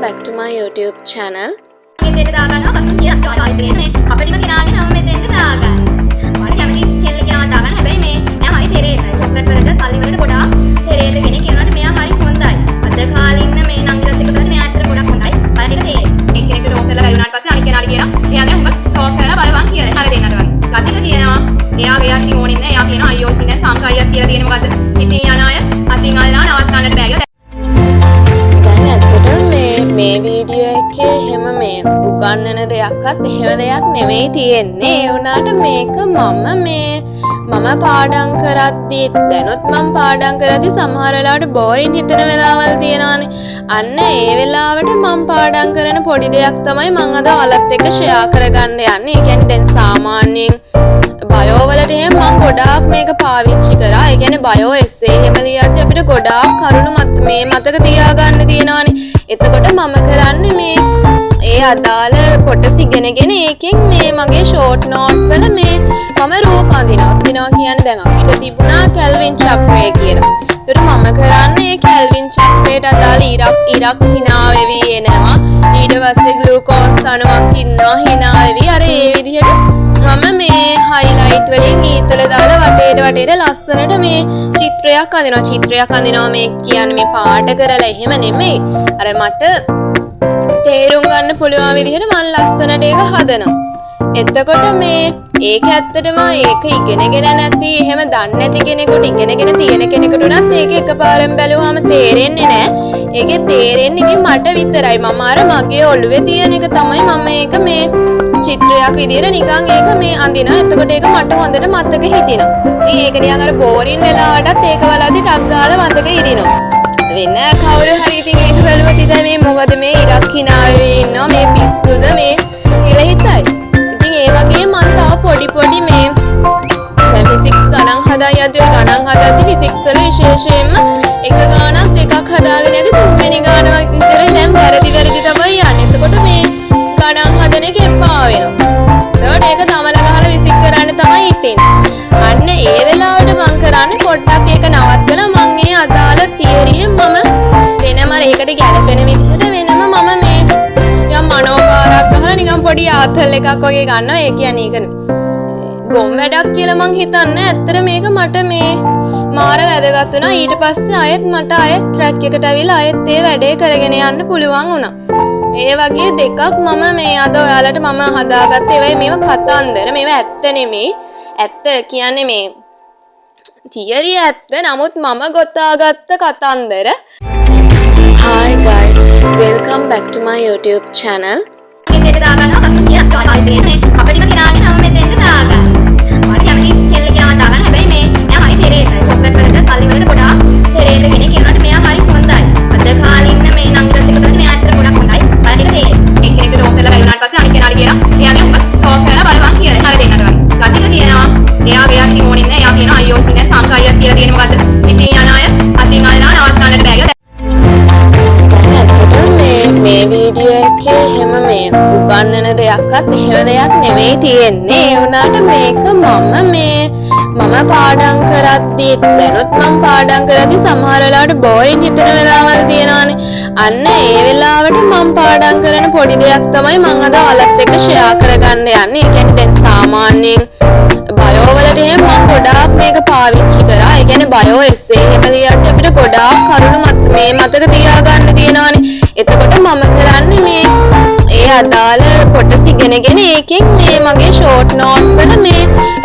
back to my YouTube channel. මෙතෙන්ට දාගන්නවා කසුන් කියලා ආයෙත් මේ කපටිම කෙනාගේ නම මෙතෙන්ට දාගන්න. මට කැමති කෙල්ල කෙනා දාගන්න. හැබැයි මෙයා හරි පෙරේතයි. චොක්ලට් වලට සල්ලි වලට ගොඩාක් පෙරේත කෙනෙක් කියනවාට මෙයා හරි හොඳයි. අද කාලේ ඉන්න මේ නංගිලස් එක බලද්දි මෙයා ඇත්තට ගොඩක් හොඳයි. බලන්න එක තේරෙයි. එක්කෙනෙක්ට රෝක් කරලා බැරි වුණාට පස්සේ අනිත් කෙනාට කියනවා එයාගේ උඹ රෝක් කරලා බලවන් කියලා. හරි දෙන්නට වන්. ගතික කියනවා එයාට ඉතින් ඕනේ නැහැ. එයා කියනවා අයියෝ ඉතින් දැන් සංකල්පයක් කියලා තියෙන මොකද්ද? ඉතින් යන අය අතින් අල්ලලා නවත්තන්නට බෑ කියලා. මේ වීඩියෝ එකේ එහෙම මේ උගන්වන දෙයක්වත් එහෙම දෙයක් නෙවෙයි තියෙන්නේ. ඒ වුණාට මේක මම පාඩම් කරද්දී දැනුත් මම පාඩම් කරද්දී සමහර වෙලාවට බෝරින් හිතෙන වෙලාවල් තියෙනවානේ. අන්න ඒ වෙලාවට මම පාඩම් කරන පොඩි දෙයක් තමයි මම අද ඔයාලත් එක්ක ෂෙයා කරගන්න යන්නේ. ඒ කියන්නේ දැන් සාමාන්‍යයෙන් බයෝ වලට එහෙම මම ගොඩාක් මේක පාවිච්චි කරා. ඒ කියන්නේ බයෝ එස්සේ එහෙම ලියද්දී අපිට ගොඩාක් කරුණු මතක තියාගන්න තියෙනවානේ. එතකොට මම කරන්නේ මේ ඒ අදාළ කොටස ඉගෙනගෙන ඒකෙන් මේ මගේ ෂෝට් නෝට් වල මේ මම රූප අඳිනවා කියන්නේ දැන් අපිට තිබුණා කැල්වින් චක්‍රය කියලා. ඒකට මම කරන්නේ ඒ කැල්වින් චක්‍රයට අදාළ ඉරක් hina වෙවි එනවා. ඊට පස්සේ ග්ලූකෝස් අණුවක් ඉන්නවා hina වෙවි. අර ඒ විදිහට මම මේ highlight වලින් ඊතල දාලා වටේට ලස්සනට මේ චිත්‍රයක් අඳිනවා මේ කියන්නේ මේ පාට කරලා එහෙම නෙමෙයි. අර මට තේරුම් ගන්න පුළුවන් විදිහට මම ලස්සනට ඒක හදනවා. එතකොට මේ ඒක ඇත්තටම ඒක ඉගෙනගෙන නැති එහෙම දන්නේ නැති කෙනෙකුට ඉගෙනගෙන තියෙන කෙනෙකුට උනත් ඒක එකපාරෙන් බැලුවාම තේරෙන්නේ නැහැ. ඒකේ තේරෙන්නේ ඉතින් මට විතරයි. මම අර මගේ ඔළුවේ තියෙන එක තමයි මම ඒක මේ චිත්‍රයක් විදියට නිකන් ඒක මේ අඳිනවා. එතකොට ඒක මට හොඳට මතක හිටිනවා. ඉතින් ඒක නිකන් අර බෝරින් වෙලාවටත් ඒක වලදී ටක් ගාලා මතක හිටිනවා. වෙන කවුරු හරි ඉතින් ඒක බැලුවොත් ඉතින් මේ මොකද මේ ඉරක් hina වෙවි ඉන්නවා මේ පිස්සුද මේ කියලා හිතයි. ඉතින් ඒ වගේ මම තව පොඩි මේ දැන් ෆිසික්ස් ගණන් හදද්දී ෆිසික්ස් වල විශේෂයෙන්ම එක ගානක් දෙකක් හදාගෙන යද්දී තුන්වෙනි ගාන විතරයි දැන් වැරදි තමයි යන්නේ. එතකොට මේ ගණන් හදන එක එපා වෙනවා. ඒකට ඒක තමල ගහලා විසික් කරන්න තමයි හිතෙන්නේ. අන්න ඒ වෙලාවට මම කරන්නේ පොඩ්ඩක් ඒක නවත්තලා මම ඒ අදාළ තියරියෙන් මම වෙනම ඒකට ගැලපෙන විදිහට වෙනම මම මේ යම් මනෝකාරයක් ගහලා නිකන් පොඩි ආතල් එකක් වගේ ගන්නවා. ඒ කියන්නේ ඒක ගොම් වැඩක් කියලා මං හිතන්නේ. ඇත්තට මේක මට මේ මාර වැදගත් වුණා. ඊට පස්සේ ආයෙත් මට ට්‍රැක් එකට ඇවිල්ලා ආයෙත් ඒ වැඩේ කරගෙන යන්න පුළුවන් වුණා. ඒ වගේ දෙකක් මම මේ අද ඔයාලට මම හදාගත්තේ. ඒවයි මේවා කතන්දර. මේවා ඇත්ත නෙමෙයි. ඇත්ත කියන්නේ මේ තියරිය ඇත්ත. නමුත් මම ගොතාගත්ත කතන්දර. Hi guys, welcome back to my YouTube channel. මෙතෙන්ට දාගන්නවා කසුන් කියලා ආයෙත් මේ කපටිම කෙනාගේ නම මෙතෙන්ට දාගන්න. මට කැමති කෙල්ල කෙනා දාගන්න. හැබැයි මෙයා හරි පෙරේතයි. චොක්ලට් වලට සල්ලි වලට ගොඩාක් පෙරේත කෙනෙක් කියනවාට මෙයා හරි හොඳයි. අද කාලේ ඉන්න මේ නංගිලස් එක බලද්දි මෙයා ඇත්තට ගොඩක් හොඳයි. බලන්න එක තේරෙයි. එක්කෙනෙක්ට රෝක් කරලා බැරි වුණාට පස්සේ අනිත් කෙනාට කියනවා එයාගේ උඹ රෝක් කරලා බලවන් කියලා. හරි දෙන්නට වන්. ගතික කියනවා එයාට ඉතින් ඕනේ නැහැ. එයා කියනවා අයියෝ ඉතින් දැන් සංකල්පයක් කියලා තියෙන මොකද්ද? ඉතින් යන අය අතින් අල්ලලා නවත්තන්නට බෑ කියලා. මේ වීඩියෝ එකේ එහෙම මේ උගන්වන දෙයක්වත් එහෙම දෙයක් නෙවෙයි තියෙන්නේ. ඒ වුණාට මේක මම පාඩම් කරද්දී දැනුත් මම පාඩම් කරද්දී සමහර වෙලාවට බෝරින් හිතෙන වෙලාවල් තියෙනවානේ. අන්න ඒ වෙලාවට මම පාඩම් කරන පොඩි දෙයක් තමයි මම අද ඔයාලත් එක්ක ෂෙයා කරගන්න යන්නේ. ඒ කියන්නේ දැන් සාමාන්‍යයෙන් බයෝ වලට එහෙම මම ගොඩාක් මේක පාවිච්චි කරා. ඒ කියන්නේ බයෝ එස්සේ එහෙම ලියද්දී අපිට ගොඩාක් කරුණු මතක තියාගන්න තියෙනවානේ. එතකොට මම කරන්නේ මේ ඒ අදාළ කොටස ඉගෙනගෙන ඒකෙන් මේ මගේ ෂෝට් නෝට් වල මේ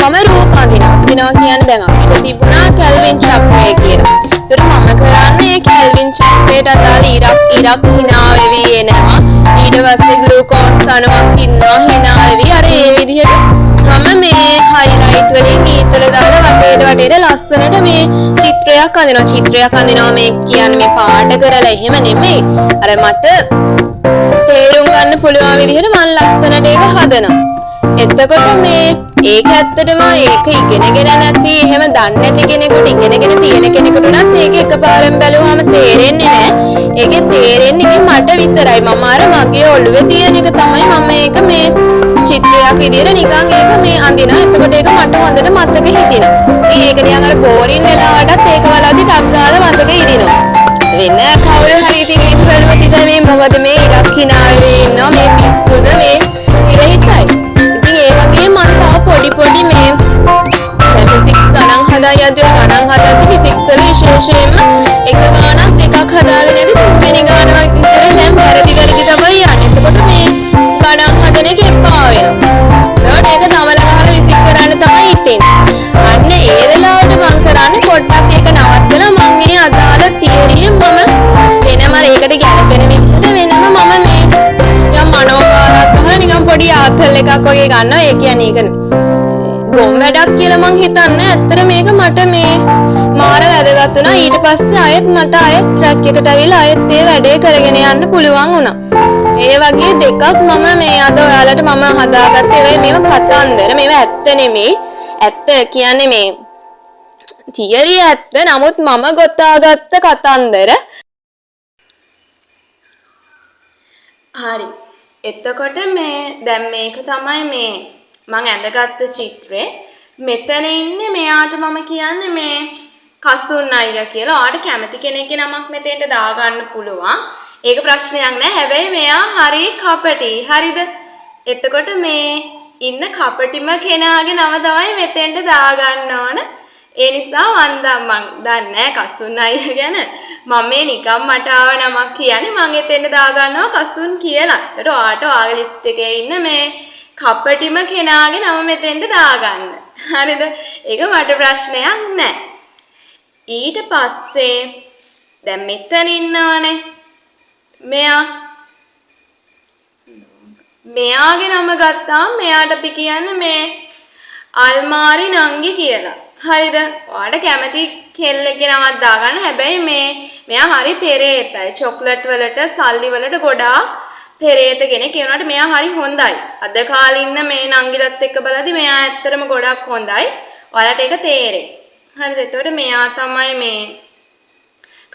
මම රූප අඳිනවා කියන්නේ දැන් අපිට තිබුණා කැල්වින් චක්‍රය කියලා. ඒකට මම කරන්නේ ඒ කැල්වින් චක්‍රයට අදාළ ඉරක් hina වෙවි එනවා. ඊට පස්සේ ග්ලූකෝස් අණුවක් ඉන්නවා hina වෙවි. අර ඒ විදිහට මම මේ highlight වලින් ඊතල දාලා වටේට ලස්සනට මේ චිත්‍රයක් අඳිනවා මේ කියන්නේ මේ පාට කරලා එහෙම නෙමෙයි. අර මට තේරුම් ගන්න පුළුවන් විදිහට මම ලස්සනට ඒක හදනවා. එතකොට මේ ඒක ඇත්තටම ඒක ඉගෙනගෙන නැති එහෙම දන්නේ නැති කෙනෙකුට ඉගෙනගෙන තියෙන කෙනෙකුට උනත් ඒක එකපාරෙන් බැලුවාම තේරෙන්නේ නැහැ. ඒකේ තේරෙන්නේ ඉතින් මට විතරයි. මම අර මගේ ඔළුවේ තියෙන එක තමයි මම ඒක මේ චිත්‍රයක් විදියට නිකන් ඒක මේ අඳිනවා. එතකොට ඒක මට හොඳට මතක හිටිනවා. ඉතින් ඒක නිකන් අර බෝරින් වෙලාවටත් ඒක වලදී ටක් ගාලා මතක හිටිනවා. වෙන කවුරු හරි ඉතින් ඒක බලුවත් ඉතින් මේ මොකද මේ ඉරක් කිනාවේ ඉන්නවා මේ පිස්සුද මේ කියලා හිතයි. ඉතින් ඒ වගේ මම තව පොඩි මේ ෆිසික්ස් ගණන් හදා යද්දී ගණන් හදද්දී ෆිසික්ස් වල විශේෂයෙන්ම එක ගණනක් දෙකක් හදාගෙන යද්දී තුන්වෙනි ගණන විතර දැන් වැරදි තමයි යන්නේ. එතකොට මේ ගණන් හදන එක එපා වෙනවා. ඒක තමල ගහලා විසික් කරන්න තමයි හිතෙන්නේ. අන්න ඒ වෙලාවට මම කරන්නේ පොඩ්ඩක් ඒක නවත්තලා මම මේ අදාළ තියරිය මම වෙනම ඒකට ගැලපෙන විදිහට වෙනම මම මේ යම් මනෝකාරයක් ගහලා නිකන් පොඩි ආතල් එකක් වගේ ගන්නවා. ඒ කියන්නේ ඒක ගොම් වැඩක් කියලා මං හිතන්නේ. ඇත්තට මේක මට මේ මාර වැදගත් වුණා. ඊට පස්සේ ආයෙත් මට ආයෙත් ට්‍රැක් එකට ඇවිල්ලා ආයෙත් ඒ වැඩේ කරගෙන යන්න පුළුවන් වුණා. ඒ වගේ දෙකක් මම මේ අද ඔයාලට මම හදාගත්තේ වෙයි මේව කතන්දර. මේව ඇත්ත නෙමෙයි. ඇත්ත කියන්නේ මේ තියරිය ඇත්ත. නමුත් මම ගොතාගත්ත කතන්දර. හරි. එතකොට මේ දැන් මේක තමයි මේ මං ඇඳගත්ත චිත්‍රේ. මෙතන ඉන්නේ මෙයාට මම කියන්නේ මේ කසුන් අයියා කියලා. ඔයාට කැමති කෙනෙක්ගේ නමක් මෙතෙන්ට දාගන්න පුළුවන්. ඒක ප්‍රශ්නයක් නෑ. හැබැයි මෙයා හරි කපටි. හරිද? එතකොට මේ ඉන්න කපටිම කෙනාගේ නම තමයි මෙතෙන්ට දාගන්න ඕන. ඒ නිසා මං දන්නේ කසුන් අයියා ගැන. මම මේ නිකම් මට ආව නමක් කියන්නේ මං එතෙන්ට දාගන්නවා කසුන් කියලා. ඒකට ඔයාට ඔයාගේ ලිස්ට් එකේ ඉන්න මේ කපටිම කෙනාගේ නම මෙතෙන්ට දාගන්න. හරිද? ඒක මට ප්‍රශ්නයක් නෑ. ඊට පස්සේ දැන් මෙතන ඉන්නවනේ මෙයාගේ නම ගත්තාම මෙයාට අපි කියන්නේ මේ අල්මාරි නංගි කියලා. හරිද? ඔයාලට කැමති කෙල්ලෙක්ගේ නමක් දාගන්න. හැබැයි මෙයා හරි පෙරේතයි. චොක්ලට් වලට සල්ලි වලට ගොඩාක් පෙරේත කෙනෙක්. ඒ වුණාට මෙයා හරි හොඳයි. අද කාලේ ඉන්න මේ නංගිලත් එක්ක බලද්දි මෙයා ඇත්තටම ගොඩක් හොඳයි. ඔයාලට ඒක තේරෙයි. හරිද? එතකොට මෙයා තමයි මේ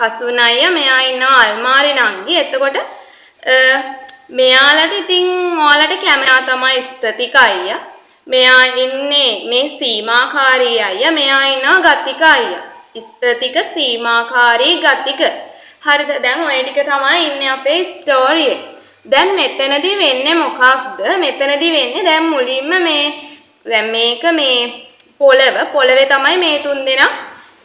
කසුන් අයියා. මෙයා ඉන්නවා අල්මාරි නංගි. එතකොට මෙයාලට ඉතින් ඔයාලට කැමරා තමයි ස්ථතික අයියා. මෙයා ඉන්නේ මේ සීමාකාරී අයියා. මෙයා ඉන්නවා ගතික අයියා. ස්ථතික සීමාකාරී ගතික. හරිද? දැන් ඔය ටික තමයි ඉන්නේ අපේ ස්ටෝරියේ. දැන් මෙතනදී වෙන්නේ මොකක්ද? මෙතනදී වෙන්නේ දැන් මුලින්ම දැන් මේක මේ පොළවේ තමයි මේ තුන් දෙනා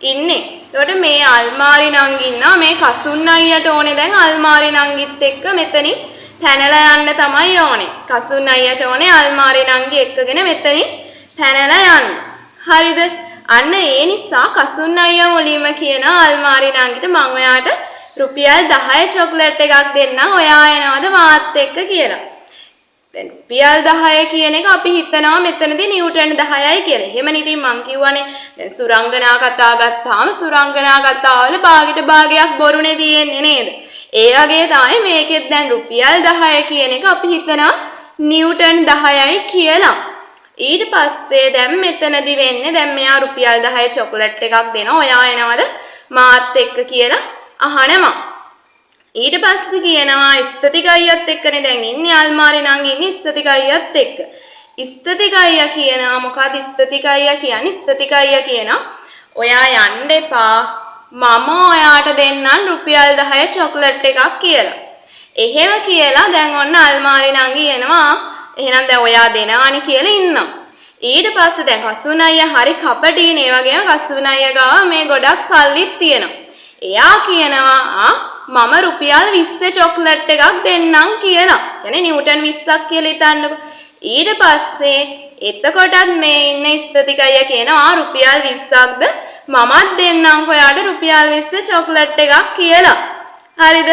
ඉන්නේ. එතකොට මේ අල්මාරි නංගි ඉන්නවා. මේ කසුන් අයියට ඕනේ දැන් අල්මාරි නංගිත් එක්ක මෙතනින් පැනලා යන්න තමයි ඕනේ. කසුන් අයියට ඕනේ අල්මාරි නංගි එක්කගෙන මෙතනින් පැනලා යන්න. හරිද? අන්න ඒ නිසා කසුන් අයියා මුලින්ම කියනවා අල්මාරි නංගිට මම ඔයාට රුපියල් 10 චොක්ලට් එකක් දෙන්නම්. ඔයා එනවද මාත් එක්ක කියලා. දැන් රුපියල් 10 කියන එක අපි හිතනවා මෙතනදී නිව්ටන් 10යි කියලා. එහෙමනේ ඉතින් මං කියවනේ දැන් සුරංගනා කතා ගත්තාම සුරංගනා කතාවල භාගයට භාගයක් බොරුනේ තියෙන්නේ නේද? ඒ වගේ තමයි මේකෙත් දැන් රුපියල් 10 කියන එක අපි හිතනවා නිව්ටන් 10යි කියලා. ඊට පස්සේ දැන් මෙතනදී වෙන්නේ දැන් මෙයා රුපියල් 10 චොක්ලට් එකක් දෙනවා. ඔයා එනවද මාත් එක්ක කියලා අහනවා. ඊට පස්සේ කියනවා ස්ථතික අයියත් එක්කනේ දැන් ඉන්නේ අල්මාරි නංගි ඉන්නේ ස්ථතික අයියත් එක්ක. ස්ථතික අයියා කියනවා මොකද ස්ථතික අයියා කියන්නේ? ස්ථතික අයියා කියනවා ඔයා යන්න එපා. මම ඔයාට දෙන්නම් රුපියල් 10 චොක්ලට් එකක් කියලා. එහෙම කියලා දැන් ඔන්න අල්මාරි නංගි එනවා. එහෙනම් දැන් ඔයා දෙනවානේ කියලා ඉන්නවා. ඊට පස්සේ දැන් කසුන් අයියා හරි කපටිනේ. ඒ වගේම කසුන් අයියා ගාව මේ ගොඩක් සල්ලිත් තියෙනවා. එයා කියනවා මම රුපියල් 20 චොක්ලට් එකක් දෙන්නම් කියලා. يعني නිව්ටන් 20ක් කියලා හිතන්නකෝ. ඊට පස්සේ එතකොටත් මේ ඉන්න ස්ථතික අයියා කියනවා රුපියල් 20ක්ද මමත් දෙන්නම් ඔයාට රුපියල් 20 චොක්ලට් එකක් කියලා. හරිද?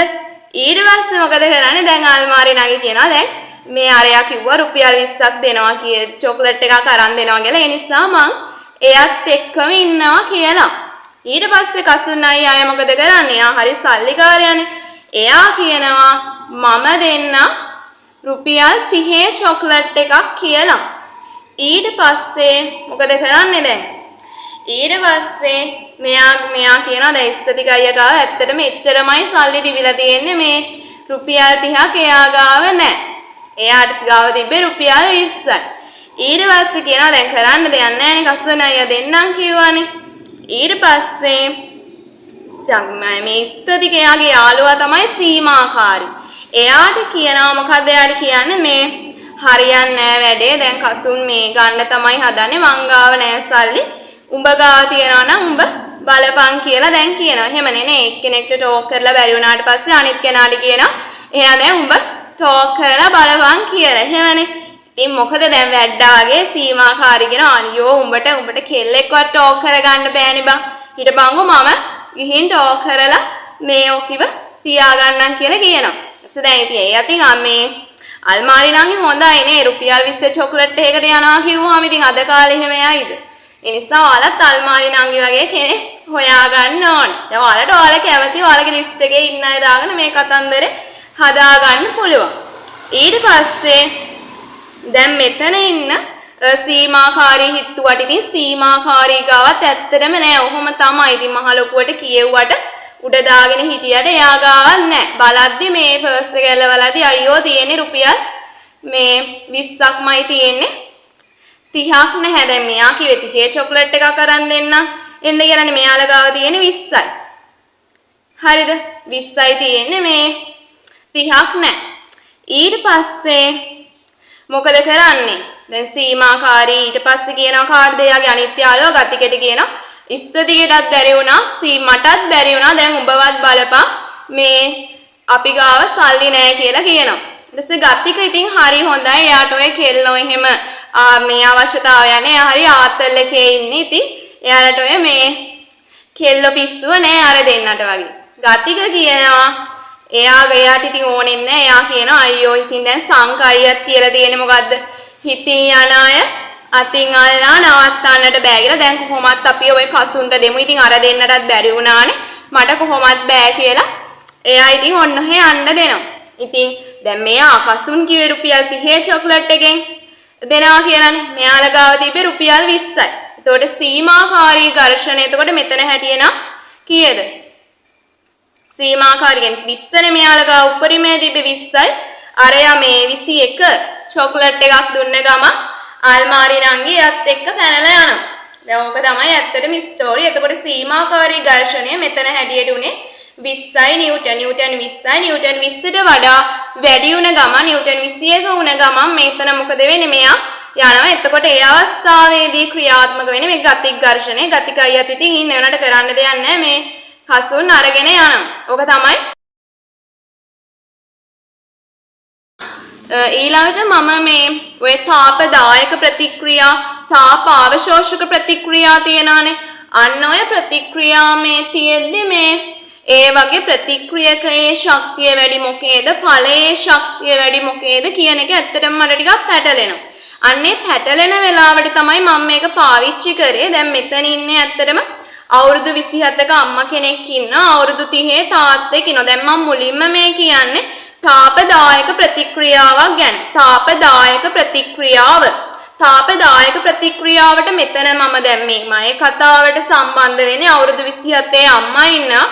ඊට පස්සේ මොකද කරන්නේ? දැන් අල්මාරි නගි කියනවා දැන් මේ අරයා කිව්වා රුපියල් 20ක් දෙනවා කියලා චොක්ලට් එකක් අරන් දෙනවා කියලා. ඒ නිසා මං එයත් එක්කම ඉන්නවා කියලා. ඊට පස්සේ කසුන් අයියා මොකද කරන්නේ? එයා හරි සල්ලිකාරයානේ. එයා කියනවා මම දෙන්න රුපියල් 30 චොක්ලට් එකක් කියලා. ඊට පස්සේ මොකද කරන්නේ දැන්? ඊට පස්සේ මෙයා කියනවා දැන් ස්ථතික අයියා ගාව ඇත්තටම එච්චරමයි සල්ලි තිබිලා තියෙන්නේ මේ රුපියල් 30ක් එයා ගාව නැහැ. එයාට ගාව තිබ්බේ රුපියල් 20යි. ඊට පස්සේ කියනවා දැන් කරන්න දෙයක් නැහැ නේ කසුන් අයියා දෙන්නම් කිව්වනේ. ඊට පස්සේ මේ ස්තුතිකයාගේ යාළුවා තමයි සීමාකාරී. එයාට කියනවා මොකද එයාට කියන්නේ මේ හරියන්නේ නැහැ වැඩේ. දැන් කසුන් මේ ගන්න තමයි හදන්නේ. මං ගාව නැහැ සල්ලි. උඹ ගාව තියනවා නම් උඹ බලපං කියලා දැන් කියනවා. එහෙමනේ නේ. එක්කෙනෙක්ට ටෝක් කරලා බැරි වුණාට පස්සේ අනිත් කෙනාට කියනවා එහෙනම් දැන් උඹ ටෝක් කරලා බලපං කියලා. එහෙමනේ. ඉතින් මොකද දැන් වැඩ්ඩාගේ සීමාකාරී කියන අනියෝ උඹට කෙල්ලෙක්වත් ටෝක් කරගන්න බෑනේ බං. හිටපන්කෝ මම ගිහින් ටෝක් කරලා මේ ඔකිව තියාගන්නම් කියලා කියනවා. ඊට දැන් ඉතින් ඒ අතින් මේ අල්මාරි නම් හොඳයි නේ රුපියල් 20 චොක්ලට් එකකට යනවා කිව්වම ඉතින් අද කාලේ එහෙම යයිද? ඒ නිසා ඔයාලත් අල්මාරි නංගි වගේ කෙනෙක් හොයාගන්න ඕනේ. දැන් ඔයාලට ඔයාලා කැමති ඔයාලගේ ලිස්ට් එකේ ඉන්න අය දාගෙන මේ කතන්දරේ හදාගන්න පුළුවන්. ඊට පස්සේ දැන් මෙතන ඉන්න සීමාකාරී හිතුවට ඉතින් සීමාකාරී ගාවත් ඇත්තටම නෑ. ඔහොම තමයි. ඉතින් මහ ලොකුවට කියෙව්වට උඩ දාගෙන හිටියට එයා ගාවක් නෑ. බලද්දි මේ ෆර්ස්ට් එක එලවලදී අයියෝ තියෙන්නේ රුපියල් මේ 20ක්මයි තියෙන්නේ. 30ක් නැහැ. දැන් මෙයා කිව්වේ 30 චොක්ලට් එකක් අරන් දෙන්න. එන්න කියලානේ මෙයාලා ගාව තියෙන්නේ 20යි. හරිද? 20යි තියෙන්නේ මේ 30ක් නැහැ. ඊට පස්සේ මොකද කරන්නේ? දැන් සීමාකාරී ඊට පස්සේ කියනවා කාඩ් දෙයාගේ අනිත් යාළුවා ගතිකෙට කියනවා ස්තුතිකටත් බැරි වුණා මටත් බැරි වුණා දැන් උඹවත් බලපන් මේ අපි ගාව සල්ලි නැහැ කියලා කියනවා. ඊට පස්සේ ගතික ඉතින් හරි හොඳයි. එයාට ඔය කෙල්ලෝ එහෙම මේ අවශ්‍යතාවය නැහැ. එයා හරි ආතල් එකේ ඉන්නේ. ඉතින් එයාලට ඔය මේ කෙල්ල පිස්සුව නැහැ අර දෙන්නට වගේ. ගතික කියනවා එයාට ඉතින් ඕනෙත් නැහැ. එයා කියනවා අයියෝ ඉතින් දැන් සංකයියත් කියලා තියෙන්නේ මොකද්ද? හිතින් යන අය අතින් අල්ලා නවත්තන්නට බෑ කියලා. දැන් කොහොමත් අපි ඔය කසුන්ට දෙමු. ඉතින් අර දෙන්නටත් බැරි වුණානේ. මට කොහොමත් බෑ කියලා. එයා ඉතින් ඔන්න ඔහෙ යන්න දෙනවා. ඉතින් දැන් මෙයා කසුන් කිව්වේ රුපියල් 30 චොක්ලට් එකෙන් දෙනවා කියලානේ. මෙයාලා ගාව තිබ්බේ රුපියල් 20යි. එතකොට සීමාකාරී ඝර්ෂණය එතකොට මෙතන හැටියනම් කීයද? සීමාකාරියෙන් 20නේ මෙයාලා ගාව උඩරිමේ තිබ්බේ 20යි. අරයා මේ 21 චොක්ලට් එකක් දුන්න ගම අල්මාරි නංගියත් එක්ක පැනලා යනවා. දැන් ඕක තමයි ඇත්තටම ස්ටෝරි. එතකොට සීමාකාරී ඝර්ෂණය මෙතන හැටියට උනේ 20යි නිව්ටන් 20යි නිව්ටන් 20ට වඩා වැඩි වුණ ගම නිව්ටන් 21 වුණ ගමන් මෙතන මොකද වෙන්නේ? මෙයා යනවා. එතකොට ඒ අවස්ථාවේදී ක්‍රියාත්මක වෙන්නේ මේ ගතික ඝර්ෂණය. ගතිකයි යත් ඉතින් ඉන්න වෙනට කරන්න දෙයක් නැහැ. මේ කසුන් අරගෙන යනවා. ඕක තමයි ඊළඟට මම මේ ඔය තාපදායක ප්‍රතික්‍රියා තාප අවශෝෂක ප්‍රතික්‍රියා තියෙනවානේ. අන්න ඔය ප්‍රතික්‍රියා මේ තියෙද්දි මේ ඒ වගේ ප්‍රතික්‍රියකයේ ශක්තිය වැඩි මොකේද ඵලයේ ශක්තිය වැඩි මොකේද කියන එක ඇත්තටම මට ටිකක් පැටලෙනවා. අන්නේ පැටලෙන වෙලාවට තමයි මම මේක පාවිච්චි කරේ. දැන් මෙතන ඉන්නේ ඇත්තටම අවුරුදු 27ක අම්මා කෙනෙක් ඉන්නවා. අවුරුදු 30 තාත්තෙක් ඉන්නවා. දැන් මම මුලින්ම මේ කියන්නේ තාපදායක ප්‍රතික්‍රියාවක් ගැන. තාපදායක ප්‍රතික්‍රියාව. තාපදායක ප්‍රතික්‍රියාවට මෙතන මම දැන් මේ කතාවට සම්බන්ධ වෙන්නේ අවුරුදු 27 අම්මා ඉන්නවා.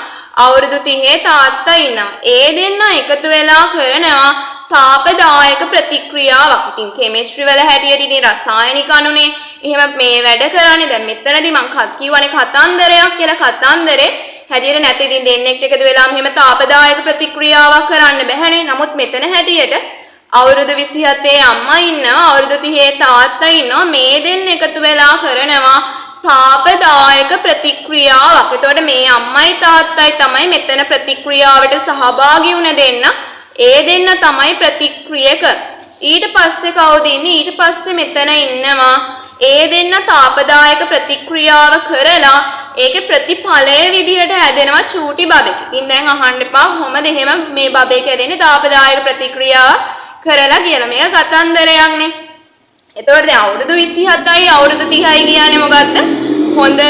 අවුරුදු 30 තාත්තා ඉන්නවා. ඒ දෙන්න එකතු වෙලා කරනවා තාපදායක ප්‍රතික්‍රියාවක්. ඉතින් කෙමිස්ට්‍රි වල හැටියට ඉතින් රසායනික අණුනේ එහෙම මේ වැඩ කරන්නේ. දැන් මෙතනදී මම කියවනේ කතන්දරයක් කියලා. කතන්දරේ හැටියට නැති ඉතින් දෙන්නෙක් එකතු වෙලා මෙහෙම තාපදායක ප්‍රතික්‍රියාවක් කරන්න බැහැනේ. නමුත් මෙතන හැටියට අවුරුදු 27 අම්මා ඉන්නවා. අවුරුදු 30 තාත්තා ඉන්නවා. මේ දෙන්න එකතු වෙලා කරනවා තාපදායක ප්‍රතික්‍රියාවක්. එතකොට මේ අම්මයි තාත්තයි තමයි මෙතන ප්‍රතික්‍රියාවට සහභාගී වුණ දෙන්න. ඒ දෙන්න තමයි ප්‍රතික්‍රියක. ඊට පස්සේ කවුද ඉන්නේ? ඊට පස්සේ මෙතන ඉන්නවා ඒ දෙන්න තාපදායක ප්‍රතික්‍රියාව කරලා ඒකේ ප්‍රතිඵලයේ විදිහට හැදෙනවා චූටි බබෙක්. ඉතින් දැන් අහන්න එපා කොහොමද එහෙම මේ බබෙක් හැදෙන්නේ තාපදායක ප්‍රතික්‍රියාව කරලා කියලා. මේක කතන්දරයක්නේ. එතකොට දැන් අවුරුදු 27යි අවුරුදු 30යි කියන්නේ මොකද්ද? හොඳට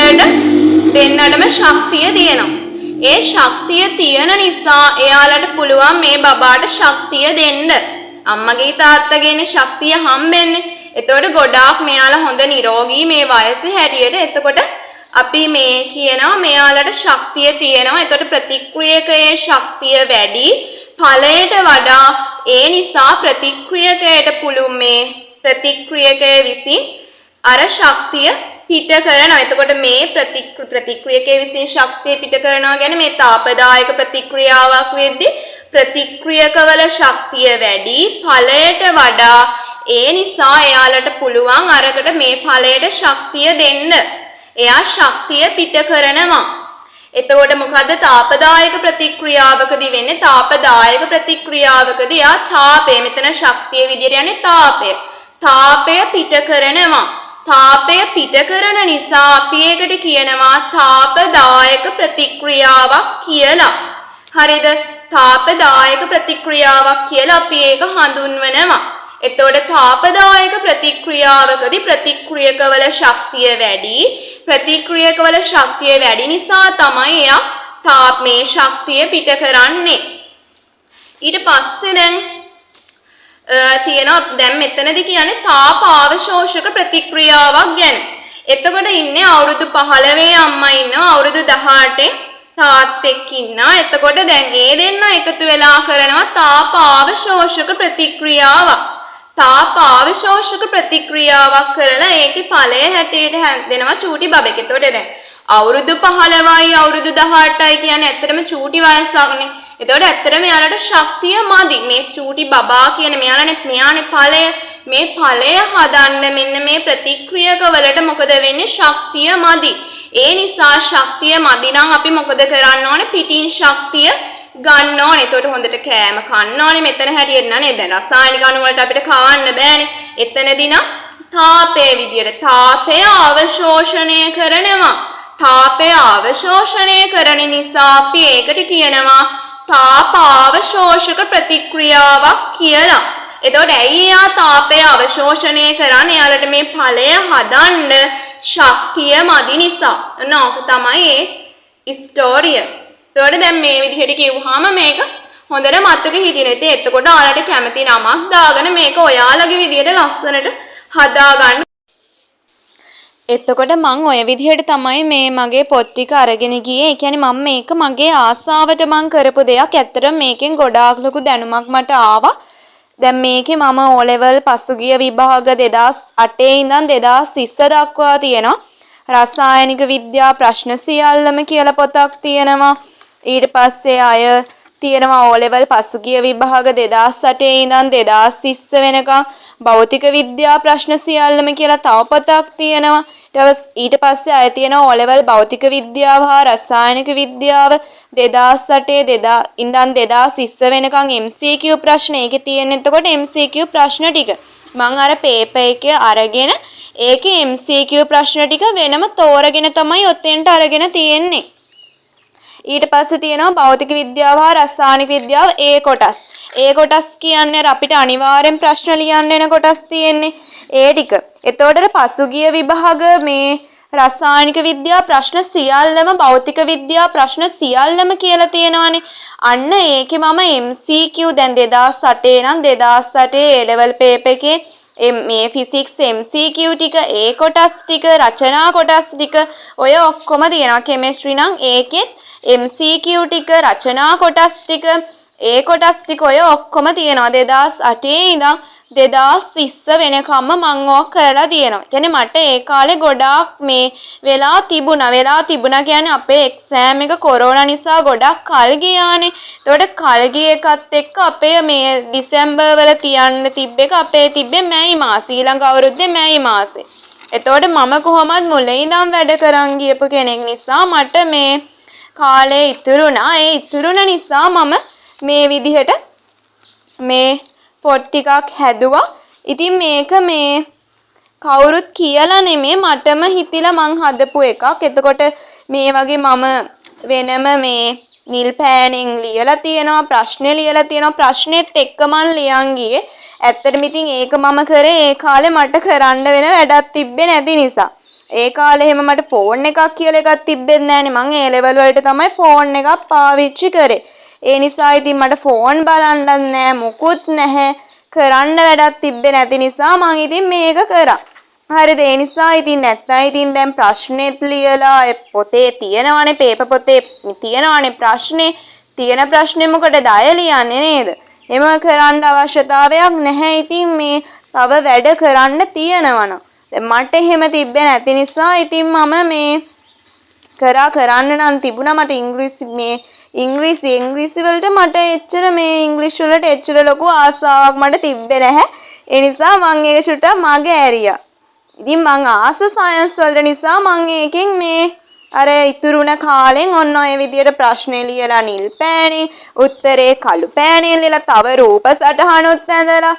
දෙන්නටම ශක්තිය තියෙනවා. ඒ ශක්තිය තියෙන නිසා එයාලට පුළුවන් මේ බබාට ශක්තිය දෙන්න. අම්මගේ තාත්තගේ ශක්තිය හම්බෙන්නේ. එතකොට ගොඩාක් මෙයාලා හොඳ නිරෝගී මේ වයසේ හැටියට. එතකොට අපි මේ කියනවා මෙයාලට ශක්තිය තියෙනවා. එතකොට ප්‍රතික්‍රියකයේ ශක්තිය වැඩි ඵලයට වඩා. ඒ නිසා ප්‍රතික්‍රියකයට පුළුවන් මේ ප්‍රතික්‍රියකයේ විසින් අර ශක්තිය පිට කරනවා. එතකොට මේ ප්‍රතික්‍රියකයේ විසින් ශක්තිය පිට කරනවා කියන්නේ මේ තාපදායක ප්‍රතික්‍රියාවක් වෙද්දී ප්‍රතික්‍රියකවල ශක්තිය වැඩි ඵලයට වඩා. ඒ නිසා එයාලට පුළුවන් අරකට මේ ඵලයට ශක්තිය දෙන්න. එයා ශක්තිය පිට කරනවා. එතකොට මොකද්ද තාපදායක ප්‍රතික්‍රියාවකදී වෙන්නේ? තාපදායක ප්‍රතික්‍රියාවකදී යා තාපය මෙතන ශක්තිය විදියට යන්නේ තාපය. තාපය පිට කරනවා. තාපය පිට කරන නිසා අපි ඒකට කියනවා තාපදායක ප්‍රතික්‍රියාවක් කියලා. හරිද? තාපදායක ප්‍රතික්‍රියාවක් කියලා අපි ඒක හඳුන්වනවා. එතකොට තාපදායක ප්‍රතික්‍රියාවකදී ප්‍රතික්‍රියකවල ශක්තිය වැඩි. ප්‍රතික්‍රියකවල ශක්තිය වැඩි නිසා තමයි එයා මේ ශක්තිය පිට කරන්නේ. ඊට පස්සේ තියෙනවා දැන් මෙතනදී කියන්නේ තාප අවශෝෂක ප්‍රතික්‍රියාවක් ගැන. එතකොට ඉන්නේ අවුරුදු 15 අම්මා ඉන්නවා අවුරුදු 18 තාත්තෙක් ඉන්නවා. එතකොට දැන් ඒ දෙන්න එකතු වෙලා කරනවා තාප අවශෝෂක ප්‍රතික්‍රියාවක්. තාප අවශෝෂක ප්‍රතික්‍රියාවක් කරලා ඒකේ ඵලය හැටියට දෙනවා චූටි බබෙක්. එතකොට දැන් අවුරුදු 15යි අවුරුදු 18යි කියන්නේ ඇත්තටම චූටි වයසක්නේ. එතකොට ඇත්තටම යාලට ශක්තිය මදි. මේ චූටි බබා කියන මෙයානේ ඵලය මේ ඵලය හදන්න මෙන්න මේ ප්‍රතික්‍රියක වලට මොකද වෙන්නේ? ශක්තිය මදි. ඒ නිසා ශක්තිය මදි නම් අපි මොකද කරන්න ඕනේ? පිටින් ශක්තිය ගන්න ඕනේ. එතකොට හොඳට කෑම කන්න ඕනේ. මෙතන හැටියට නේද? දැන් රසායනික අණු වලට අපිට කවන්න බෑනේ. එතනදී නම් තාපයේ විදියට තාපය අවශෝෂණය කරනවා. තාපය අවශෝෂණය කරන නිසා අපි ඒකට කියනවා තාප අවශෝෂක ප්‍රතික්‍රියාවක් කියලා. එතකොට ඇයි යා තාපය අවශෝෂණය කරන්නේ? යාලට මේ ඵලය හදන්න ශක්තිය මදි නිසා. නෝක තමයි ඒ ස්ටෝරිය. එතකොට දැන් මේ විදිහට කිව්වහම මේක හොඳට මතක හිටිනේ. ඉතින් එතකොට ඔයාලට කැමති නමක් දාගෙන මේක ඔයාලගේ විදිහට ලස්සනට හදාගන්න. එතකොට මං ඔය විදිහට තමයි මේ මගේ පොත් ටික අරගෙන ගියේ. ඒ කියන්නේ මම මේක මගේ ආසාවට මං කරපු දෙයක්. ඇත්තටම මේකෙන් ගොඩාක් ලොකු දැනුමක් මට ආවා. දැන් මේකේ මම O level පසුගිය විභාග 2008 ඉඳන් 2020 දක්වා තියෙනවා. රසායනික විද්‍යා ප්‍රශ්න සියල්ලම කියලා පොතක් තියෙනවා. ඊට පස්සේ අය තියෙනවා O level පසුගිය විභාග 2008 ඉඳන් 2020 වෙනකම් භෞතික විද්‍යා ප්‍රශ්න සියල්ලම කියලා තව පොතක් තියෙනවා. ඊට පස්සේ අය තියෙනවා O level භෞතික විද්‍යාව හා රසායනික විද්‍යාව 2008 ඉඳන් 2020 වෙනකම් MCQ ප්‍රශ්න. ඒකේ තියෙන එතකොට MCQ ප්‍රශ්න ටික මම අර පේපර් එකේ අරගෙන ඒකේ MCQ ප්‍රශ්න ටික වෙනම තෝරගෙන තමයි ඔතෙන්ට අරගෙන තියෙන්නේ. ඊට පස්සේ තියෙනවා භෞතික විද්‍යාව හා රසායනික විද්‍යාව ඒ කොටස්. ඒ කොටස් කියන්නේ අපිට අනිවාර්යෙන් ප්‍රශ්න ලියන්න වෙන කොටස් තියෙන්නේ. ඒ ටික. එතකොට පසුගිය විභාග මේ රසායනික විද්‍යා ප්‍රශ්න සියල්ලම භෞතික විද්‍යා ප්‍රශ්න සියල්ලම කියලා තියෙනවානේ. අන්න ඒකේ මම MCQ දැන් 2008 නම් 2008 A level paper එකේ මේ ෆිසික්ස් MCQ ටික ඒ කොටස් ටික රචනා කොටස් ටික ඔය ඔක්කොම තියෙනවා. කෙමිස්ට්‍රි නම් ඒකෙත් MCQ ටික රචනා කොටස් ටික ඒ කොටස් ටික ඔය ඔක්කොම තියෙනවා. 2008 ඉඳන් 2020 වෙනකම්ම මම ඕක කරලා තියෙනවා. කියන්නේ මට ඒ කාලේ ගොඩාක් මේ වෙලා තිබුණා කියන්නේ අපේ එක්සෑම් එක කොරෝනා නිසා ගොඩක් කල් ගියානේ. ඒතකොට කල් ගිය එකත් එක්ක අපේ මේ දෙසැම්බර් වල තියන්න තිබ්බ එක අපේ තිබ්බේ මැයි මාසේ. ඊළඟ අවුරුද්දේ මැයි මාසේ. එතකොට මම කොහොමද මුලින් ඉඳන් වැඩ කරන් ගියපු කෙනෙක් නිසා මට මේ කාලේ ඉතුරුණා. ඒ ඉතුරුන නිසා මම මේ විදිහට මේ පොත් ටිකක් හැදුවා. ඉතින් මේක මේ කවුරුත් කියලා නෙමෙයි මටම හිතිලා මං හදපු එකක්. එතකොට මේ වගේ මම වෙනම මේ නිල් පෑනෙන් ලියලා තියෙනවා ප්‍රශ්නේ ලියලා තියෙනවා. ප්‍රශ්නෙත් එක්ක මං ලියන් ගියේ. ඇත්තටම ඉතින් ඒක මම කරේ ඒ කාලේ මට කරන්න වෙන වැඩක් තිබ්බේ නැති නිසා. ඒ කාලේ එහෙම මට ෆෝන් එකක් කියලා එකක් තිබ්බෙත් නැහනේ. මං ඒ ලෙවල් වලට තමයි ෆෝන් එකක් පාවිච්චි කරේ. ඒ නිසා ඉතින් මට ෆෝන් බලන්නත් නැහැ මොකුත් නැහැ. කරන්න වැඩක් තිබ්බේ නැති නිසා මං ඉතින් මේක කරා. හරිද? ඒ නිසා ඉතින් නැත්නම් ඉතින් දැන් ප්‍රශ්නෙත් ලියලා පොතේ තියෙනවනේ පේපර් පොතේ තියෙනවනේ ප්‍රශ්නේ. තියෙන ප්‍රශ්නේ මොකටද අය ලියන්නේ නේද? එම කරන්න අවශ්‍යතාවයක් නැහැ. ඉතින් මේ තව වැඩ කරන්න තියෙනවනම් දැන් මට එහෙම තිබ්බේ නැති නිසා ඉතින් මම මේ කරන්න නම් තිබුණා මට ඉංග්‍රීසි වලට මට එච්චර මේ ඉංග්‍රීසි වලට එච්චර ලොකු ආසාවක් මට තිබ්බේ නැහැ. ඒ නිසා මම ඒක චුට්ටක් මගේ ඇරියා. ඉතින් මං ආස සයන්ස් වලට නිසා මං ඒකෙන් මේ අර ඉතුරුන කාලෙන් ඔන්න ඔය විදියට ප්‍රශ්නේ ලියලා නිල් පෑනේ උත්තරේ කළු පෑනේ ලියලා තව රූප සටහනොත් ඇඳලා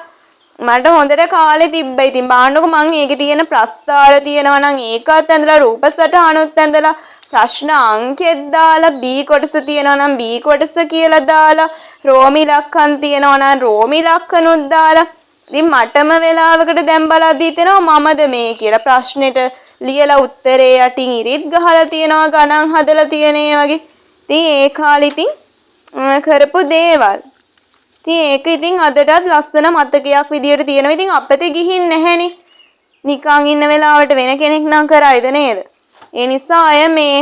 මට හොඳට කාලේ තිබ්බා. ඉතින් බලන්නකො මං ඒකේ තියෙන ප්‍රස්තාර තියෙනවා නම් ඒකත් ඇඳලා රූප සටහනොත් ඇඳලා ප්‍රශ්න අංකෙත් දාලා B කොටස තියෙනවා නම් B කොටස කියලා දාලා රෝමි ලක්කන් තියෙනවා නම් රෝමි ලක්කනොත් දාලා ඉතින් මටම වෙලාවකට දැන් බලද්දී හිතෙනවා මමද මේ කියලා ප්‍රශ්නෙට ලියලා උත්තරේ යටින් ඉරිත් ගහලා තියෙනවා ගණන් හදලා තියෙන ඒ වගේ. ඉතින් ඒ කාලේ ඉතින් කරපු දේවල්. ඉතින් ඒක ඉතින් අදටත් ලස්සන මතකයක් විදියට තියෙනවා. ඉතින් අපතේ ගිහින් නැහැනේ. නිකන් ඉන්න වෙලාවට වෙන කෙනෙක් නම් කරයිද නේද? ඒ නිසා අය මේ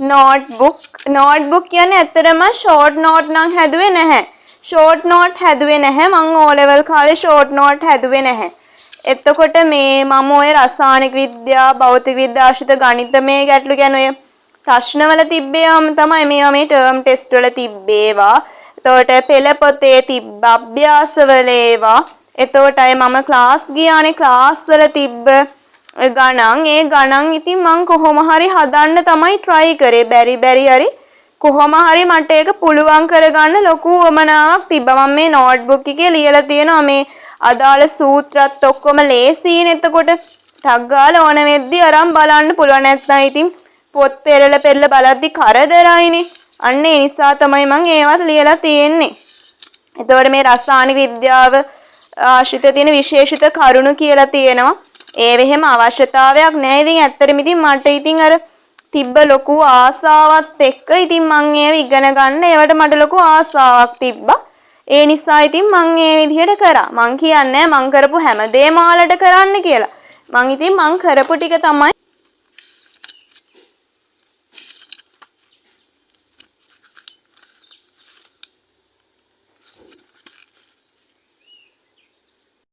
නෝට්බුක් කියන්නේ ඇත්තටම ෂෝට් නෝට් නම් හැදුවේ නැහැ. ෂෝට් නෝට් හැදුවේ නැහැ. මං O level කාලේ ෂෝට් නෝට් හැදුවේ නැහැ. එතකොට මේ මම ඔය රසායනික විද්‍යාව, භෞතික විද්‍යාව ආශ්‍රිත ගණිතමය ගැටලු ගැන ඔය ප්‍රශ්නවල තිබ්බේම තමයි මේවා මේ ටර්ම් ටෙස්ට් වල තිබ්බේවා. එතකොට පෙළ පොතේ තිබ්බ අභ්‍යාසවල ඒවා. එතකොට අය මම ක්ලාස් ගියානේ ක්ලාස් වල තිබ්බ ගණන් ඒ ගණන් ඉතින් මං කොහොම හරි හදන්න තමයි try කරේ. බැරි හරි කොහොම හරි මට ඒක පුළුවන් කරගන්න ලොකු වමනාවක් තිබ්බා. මම මේ නෝට්බුක් එකේ ලියලා තියෙනවා මේ අදාළ සූත්‍රات ඔක්කොම ලේසියිනේ. එතකොට ටක් ගාලා ඕන වෙද්දි අරන් බලන්න පුළුවන්. නැත්නම් ඉතින් පොත් පෙරලා බලද්දි කරදරයිනේ. අන්න ඒ නිසා තමයි මම ඒවත් ලියලා තියෙන්නේ. එතකොට මේ රසායනික විද්‍යාව ආශ්‍රිත තියෙන විශේෂිත කරුණු කියලා තියෙනවා. ඒව එහෙම අවශ්‍යතාවයක් නැහැ. ඉතින් ඇත්තටම ඉතින් මට ඉතින් අර තිබ්බ ලොකු ආසාවත් එක්ක ඉතින් මං ඒව ඉගෙන ගන්න ඒවට මට ලොකු ආසාවක් තිබ්බා. ඒ නිසා ඉතින් මං ඒ විදිහට කරා. මං කියන්නේ මං කරපු හැම දෙයක්ම ඔයාලට කරන්න කියලා. මං කරපු ටික තමයි